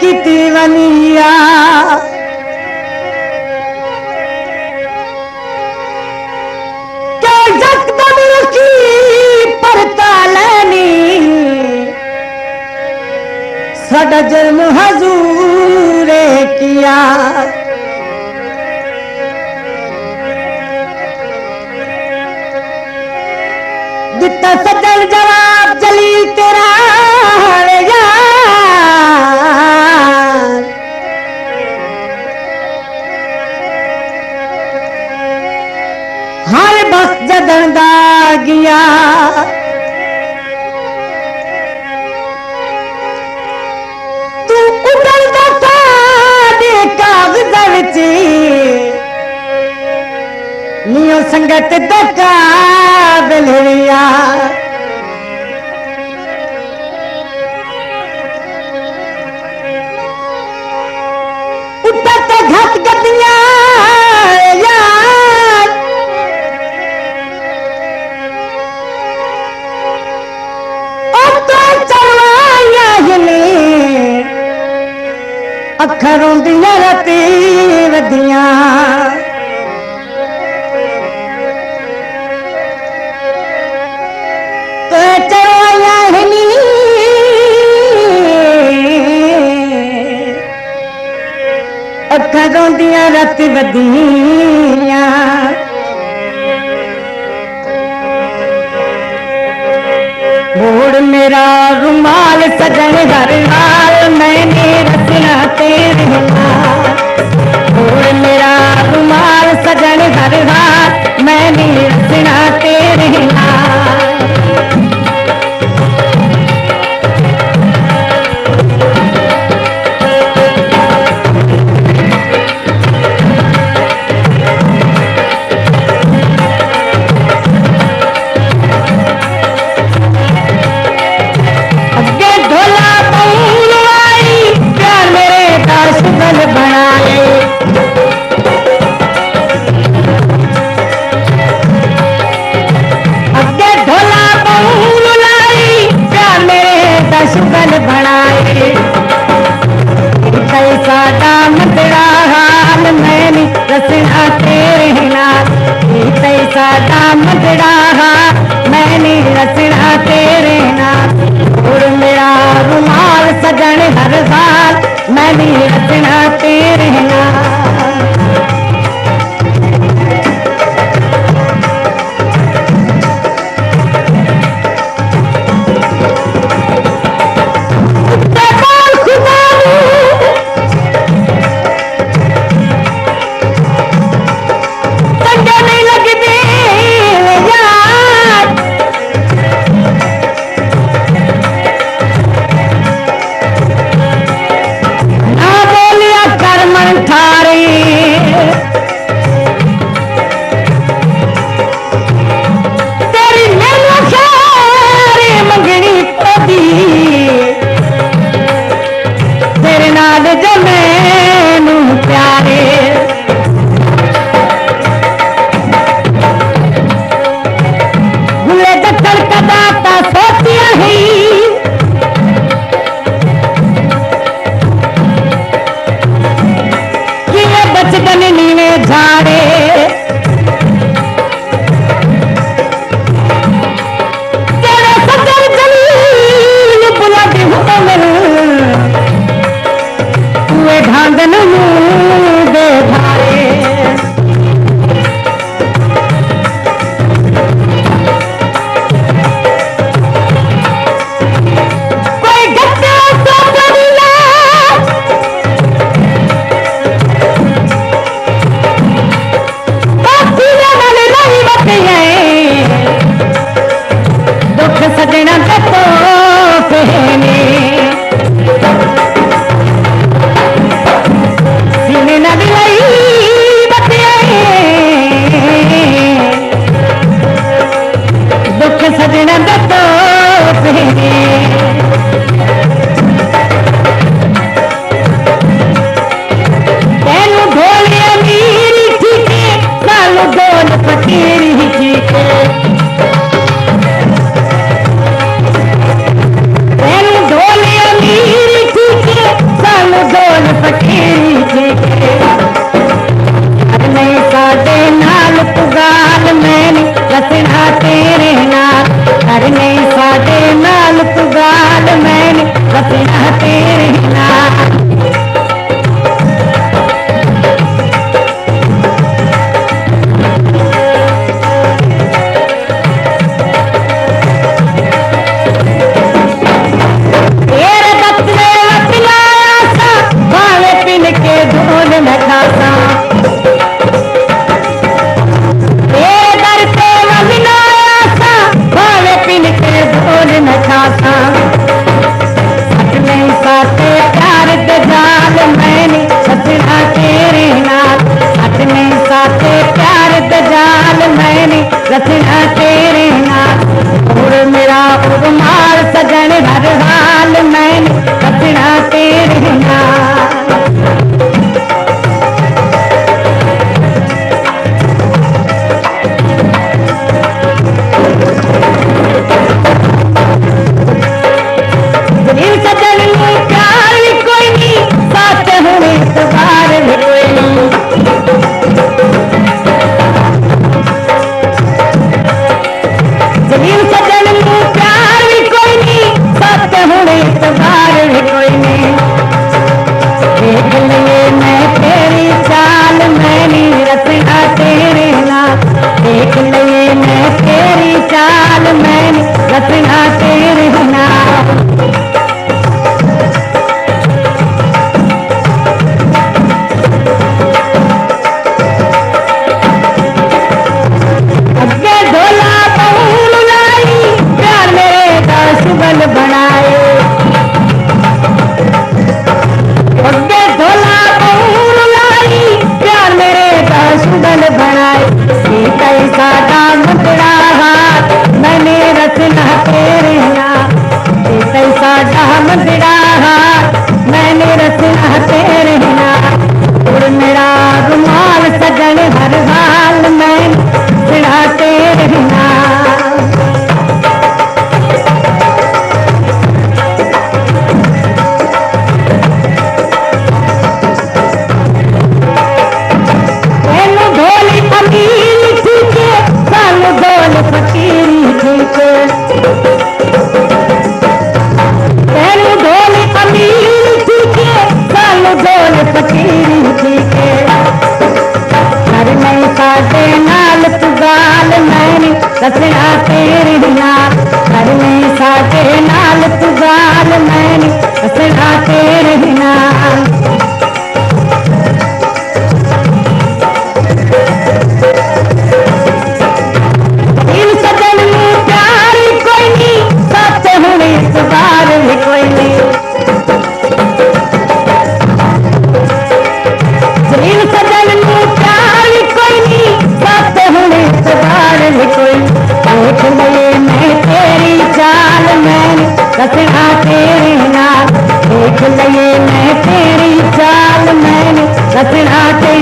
की वनिया क्या यकदम रखी परतालनी साडा जुर्म हजूरे किया दिता सजन जवाब जलील तेरा यार हर बस जदन दा गया तू उड़न दा साडे कागज़ विच नियो संगत दा काबिल रिया उठते घट गतियां यार तो चलवाया हिने अखरों दियां राती वदियां तो चलवाया हिनी अखरों दियां राती वदियां मोड़ मेरा रुमाल सजन हर हाल मैंने रचना तेरे नाल मोड़ मेरा रुमाल सजन हर हाल मैंने रचना तेरे नाल रचना तेरे नाल साडा मजड़ा मैंने रचना तेरे नाल और मेरा रुमाल सजन हर साल मैंने रचना तेरे नाल देख लिए मैं तेरी चाल मैंने रचना तेरे नाम देख लिए मैं तेरी चाल मैंने रचना तेरे नाम अगे ढोला बहुल लाई प्यार मेरे का सुगल बनाए अगे ढोला बहुल लाई प्यार मेरे का सुगल बनाए सीता सादा मुकड़ा हाथ मैंने रचना तेरे नाम सीता सादा मुकड़ा हाथ मैंने रचना तेरे नाम और मेरा रुमाल सजन हर हाल में सिरा तेरे नाम तेनू ढोली अमीर ठीके सानू ढोल फकीरी ठीके तेनू ढोली अमीर ठीके सानू ढोल फकीरी ठीके हर नहीं साडे नाल तू गाल मैंने रचना तेरे नाल हर नहीं साडे नाल तू गाल मैंने रचना तेरे नाल दिल सजन नू प्यार कोई नहीं सच हुण इस बार भी कोई नहीं दिल सजन नू प्यार कोई नहीं सच हुण इस बार भी कोई देख लिए मैं तेरी चाल मैंने रचना तेरे नाल देख लिए मैं तेरी चाल मैंने रचना तेरे